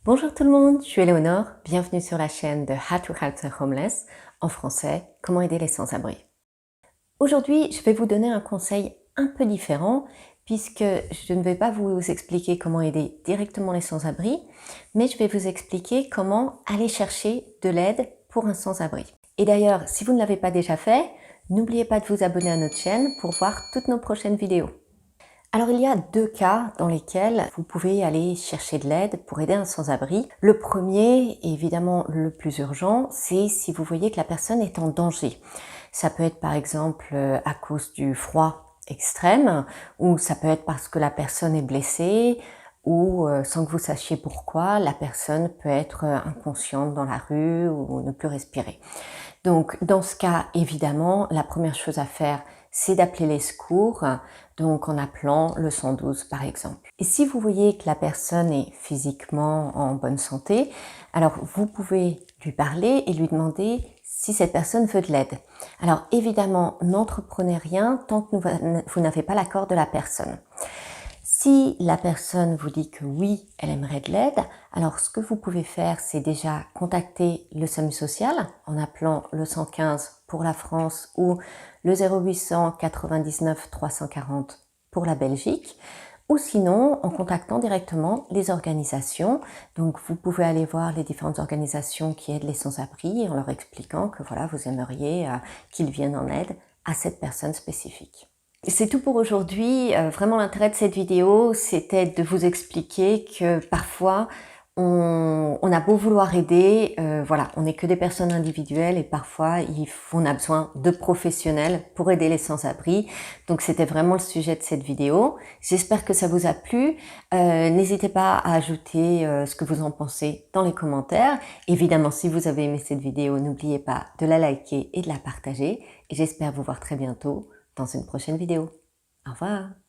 Bonjour tout le monde, je suis Éléonore, bienvenue sur la chaîne de How to Help the Homeless, en français, comment aider les sans-abri. Aujourd'hui, je vais vous donner un conseil un peu différent puisque je ne vais pas vous expliquer comment aider directement les sans-abri, mais je vais vous expliquer comment aller chercher de l'aide pour un sans-abri. Et d'ailleurs, si vous ne l'avez pas déjà fait, n'oubliez pas de vous abonner à notre chaîne pour voir toutes nos prochaines vidéos. Alors il y a deux cas dans lesquels vous pouvez aller chercher de l'aide pour aider un sans-abri. Le premier, et évidemment le plus urgent, c'est si vous voyez que la personne est en danger. Ça peut être par exemple à cause du froid extrême, ou ça peut être parce que la personne est blessée, ou sans que vous sachiez pourquoi, la personne peut être inconsciente dans la rue ou ne plus respirer. Donc dans ce cas, évidemment, la première chose à faire, c'est d'appeler les secours, donc en appelant le 112 par exemple. Et si vous voyez que la personne est physiquement en bonne santé, alors vous pouvez lui parler et lui demander si cette personne veut de l'aide. Alors évidemment, n'entreprenez rien tant que vous n'avez pas l'accord de la personne. Si la personne vous dit que oui, elle aimerait de l'aide, alors ce que vous pouvez faire, c'est déjà contacter le SAMU social en appelant le 115 pour la France ou le 0800 99 340 pour la Belgique, ou sinon en contactant directement les organisations. Donc vous pouvez aller voir les différentes organisations qui aident les sans-abri en leur expliquant que voilà, vous aimeriez qu'ils viennent en aide à cette personne spécifique. C'est tout pour aujourd'hui. Vraiment l'intérêt de cette vidéo, c'était de vous expliquer que parfois on a beau vouloir aider, voilà, on n'est que des personnes individuelles et parfois on a besoin de professionnels pour aider les sans-abri. Donc c'était vraiment le sujet de cette vidéo. J'espère que ça vous a plu. N'hésitez pas à ajouter ce que vous en pensez dans les commentaires. Évidemment, si vous avez aimé cette vidéo, n'oubliez pas de la liker et de la partager. Et j'espère vous voir très bientôt dans une prochaine vidéo. Au revoir!